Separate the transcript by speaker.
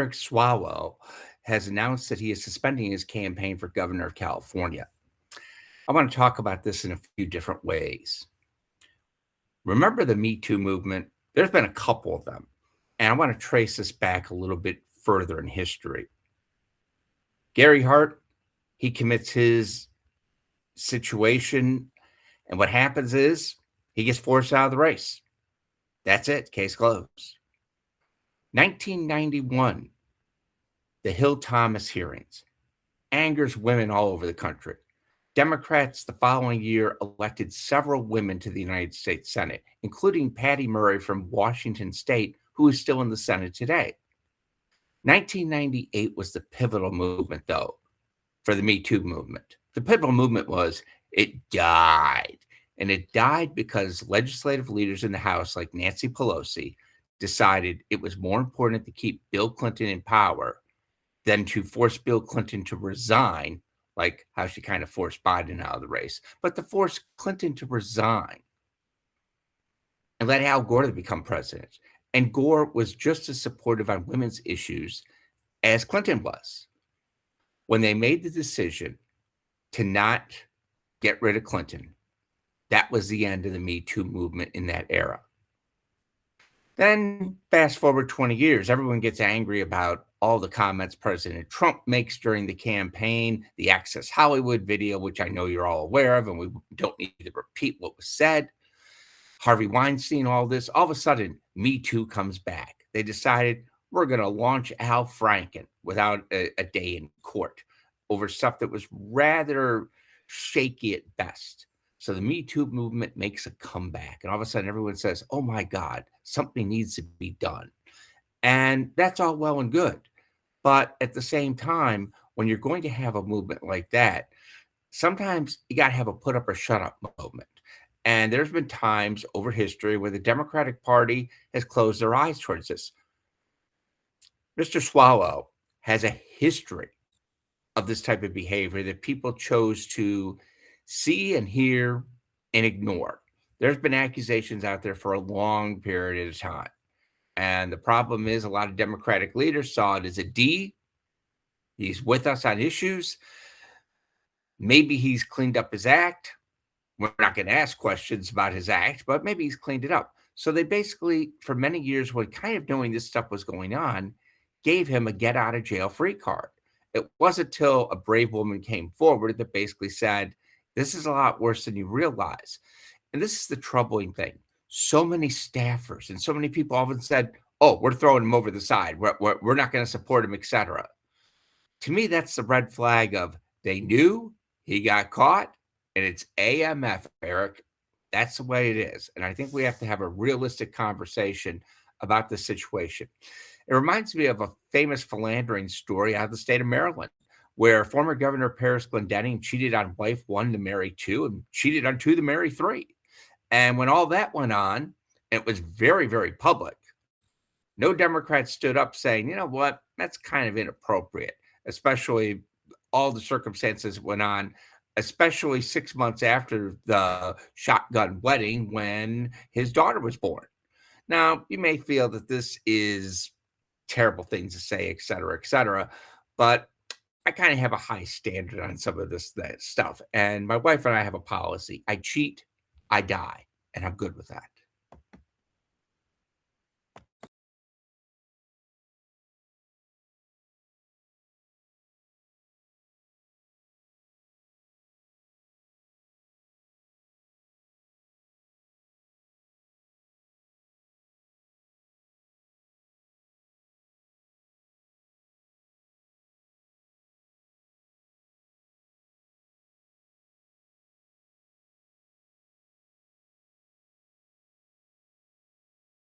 Speaker 1: Eric Swalwell has announced that he is suspending his campaign for governor of California. I want to talk about this in a few different ways. Remember the Me Too movement? There's been a couple of them, and I want to trace this back a little bit further in history. Gary Hart, he commits his situation, and what happens is he gets forced out of the race. That's it. Case closed. 1991, the Hill Thomas hearings angers women all over the country. Democrats the following year elected several women to the United States Senate, including Patty Murray from Washington State, who is still in the Senate today. 1998 was the pivotal movement, though, for the Me Too movement. The pivotal movement was it died. And it died because legislative leaders in the House, like Nancy Pelosi, decided it was more important to keep Bill Clinton in power than to force Bill Clinton to resign, like how she kind of forced Biden out of the race, but to force Clinton to resign and let Al Gore become president. And Gore was just as supportive on women's issues as Clinton was. When they made the decision to not get rid of Clinton, that was the end of the Me Too movement in that era. Then fast forward 20 years, everyone gets angry about all the comments President Trump makes during the campaign, the Access Hollywood video, which I know you're all aware of, and we don't need to repeat what was said. Harvey Weinstein, all this. All of a sudden, Me Too comes back. They decided we're going to launch Al Franken without a day in court over stuff that was rather shaky at best. So the Me Too movement makes a comeback. And all of a sudden, everyone says, oh, my God, something needs to be done. And that's all well and good. But at the same time, when you're going to have a movement like that, sometimes you got to have a put up or shut up movement. And there's been times over history where the Democratic Party has closed their eyes towards this. Mr. Swalwell has a history of this type of behavior that people chose to see and hear and ignore. There's been accusations out there for a long period of time. And the problem is a lot of Democratic leaders saw it as a D. He's with us on issues. Maybe he's cleaned up his act. We're not going to ask questions about his act, but maybe he's cleaned it up. So they basically, for many years, when kind of knowing this stuff was going on, gave him a get out of jail free card. It wasn't until a brave woman came forward that basically said, this is a lot worse than you realize. And this is the troubling thing. So many staffers and so many people often said, oh, we're throwing him over the side. We're not going to support him, etc. To me, that's the red flag of they knew, he got caught, and it's AMF, Eric. That's the way it is. And I think we have to have a realistic conversation about this situation. It reminds me of a famous philandering story out of the state of Maryland, where former Governor Paris Glendening cheated on wife 1 to marry 2 and cheated on 2 to marry 3. And when all that went on, it was very, very public. No Democrat stood up saying, you know what, that's kind of inappropriate, especially all the circumstances went on, especially 6 months after the shotgun wedding when his daughter was born. Now, you may feel that this is terrible things to say, et cetera, but I kind of have a high standard on some of this stuff. And my wife and I have a policy. I cheat, I die, and I'm good with that.